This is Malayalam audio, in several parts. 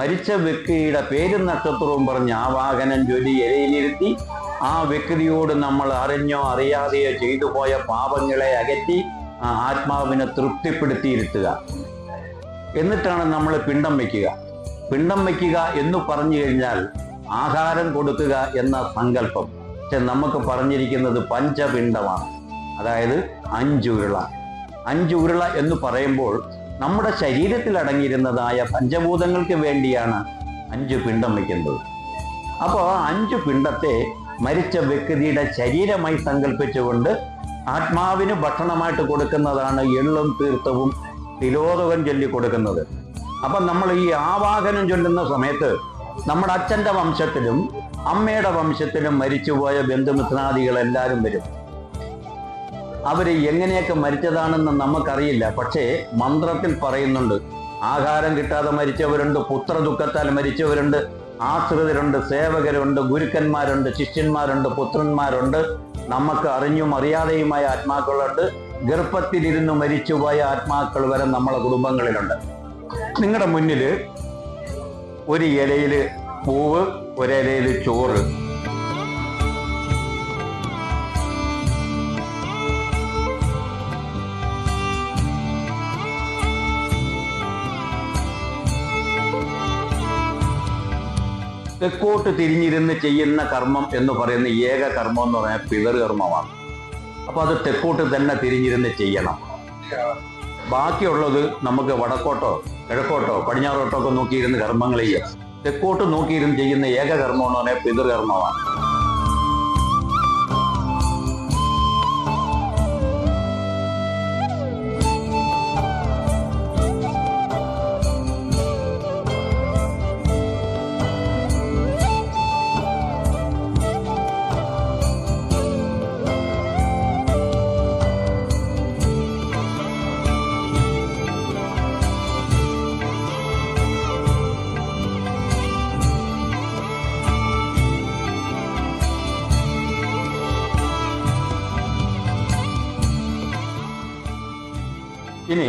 മരിച്ച വ്യക്തിയുടെ പേരും നക്ഷത്രവും പറഞ്ഞ് ആവാഹനം ചൊല്ലി ഇലയിലിരുത്തി ആ വ്യക്തിയോട് നമ്മൾ അറിഞ്ഞോ അറിയാതെയോ ചെയ്തു പോയ പാപങ്ങളെ അകറ്റി ആ ആത്മാവിനെ തൃപ്തിപ്പെടുത്തിയിരുത്തുക. എന്നിട്ടാണ് നമ്മൾ പിണ്ടം വയ്ക്കുക. പിണ്ടം വയ്ക്കുക എന്ന് പറഞ്ഞു കഴിഞ്ഞാൽ ആഹാരം കൊടുക്കുക എന്ന സങ്കല്പം. പക്ഷെ നമുക്ക് പറഞ്ഞിരിക്കുന്നത് പഞ്ചപിണ്ടമാണ്, അതായത് 5 ഉരുള. 5 ഉരുള എന്ന് പറയുമ്പോൾ നമ്മുടെ ശരീരത്തിൽ അടങ്ങിയിരുന്നതായ പഞ്ചഭൂതങ്ങൾക്ക് വേണ്ടിയാണ് 5 പിണ്ടം വയ്ക്കുന്നത്. അപ്പോൾ 5 പിണ്ടത്തെ മരിച്ച വ്യക്തിയുടെ ശരീരമായി സങ്കല്പിച്ചുകൊണ്ട് ആത്മാവിന് ഭക്ഷണമായിട്ട് കൊടുക്കുന്നതാണ് എള്ളും തീർത്ഥവും തിലോദകം ചൊല്ലി കൊടുക്കുന്നത്. അപ്പം നമ്മൾ ഈ ആവാഹനം ചൊല്ലുന്ന സമയത്ത് നമ്മുടെ അച്ഛൻ്റെ വംശത്തിലും അമ്മയുടെ വംശത്തിലും മരിച്ചുപോയ ബന്ധുമിത്രാദികളെല്ലാവരും വരും. അവർ എങ്ങനെയൊക്കെ മരിച്ചതാണെന്ന് നമുക്കറിയില്ല. പക്ഷേ മന്ത്രത്തിൽ പറയുന്നുണ്ട്, ആഹാരം കിട്ടാതെ മരിച്ചവരുണ്ട്, പുത്രദുഃഖത്താൽ മരിച്ചവരുണ്ട്, ആശ്രിതരുണ്ട്, സേവകരുണ്ട്, ഗുരുക്കന്മാരുണ്ട്, ശിഷ്യന്മാരുണ്ട്, പുത്രന്മാരുണ്ട്, നമുക്ക് അറിഞ്ഞും അറിയാതെയുമായ ആത്മാക്കളുണ്ട്, ഗർഭത്തിലിരുന്ന് മരിച്ചുപോയ ആത്മാക്കൾ വരെ നമ്മളെ കുടുംബങ്ങളിലുണ്ട്. നിങ്ങളുടെ മുന്നിൽ ഒരു ഇലയിൽ പൂവ്, ഒരിലയിൽ ചോറ്, തെക്കോട്ട് തിരിഞ്ഞിരുന്ന് ചെയ്യുന്ന കർമ്മം എന്ന് പറയുന്ന ഏക കർമ്മം എന്ന് പറഞ്ഞാൽ പിതൃകർമ്മമാണ്. അപ്പൊ അത് തെക്കോട്ട് തന്നെ തിരിഞ്ഞിരുന്ന് ചെയ്യണം. ബാക്കിയുള്ളത് നമുക്ക് വടക്കോട്ടോ കിഴക്കോട്ടോ പടിഞ്ഞാറോട്ടോ ഒക്കെ നോക്കിയിരുന്ന് കർമ്മങ്ങൾ ചെയ്യാം. തെക്കോട്ട് നോക്കിയിരുന്ന് ചെയ്യുന്ന ഏക കർമ്മം എന്ന് പറഞ്ഞാൽ പിതൃകർമ്മമാണ്. ഇനി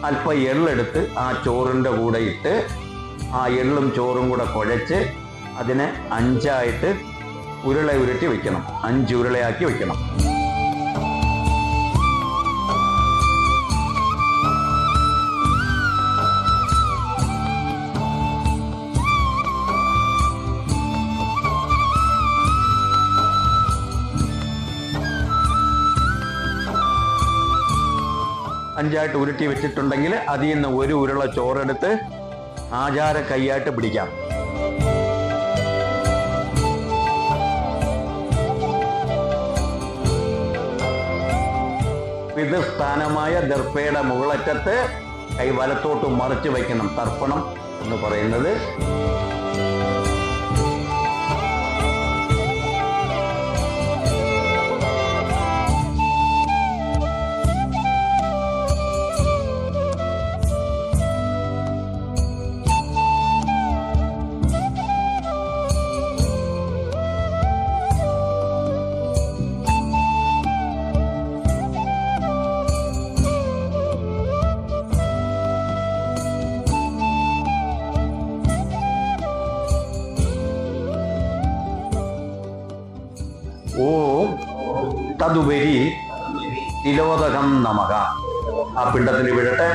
അല്പം എള്ളെടുത്ത് ആ ചോറിൻ്റെ കൂടെ ഇട്ട് ആ എള്ളും ചോറും കൂടെ കുഴച്ച് അതിനെ 5ആയിട്ട് ഉരുള ഉരുട്ടി വെക്കണം. 5 ഉരുളയാക്കി വെക്കണം. അഞ്ചായിട്ട് ഉരുട്ടി വെച്ചിട്ടുണ്ടെങ്കിൽ അതിൽ നിന്ന് ഒരു ഉരുള ചോറെടുത്ത് ആചാര കൈയായിട്ട് പിടിക്കാം. പിതൃസ്ഥാനമായ ദർഭയുടെ മുകളറ്റത്ത് കൈ വലത്തോട്ട് മറിച്ച് വയ്ക്കണം. തർപ്പണം എന്ന് പറയുന്നത് ഓം തതുപരി തിലോദകം നമഃ. ആ പിണ്ടത്തിന് വീഴട്ടെ.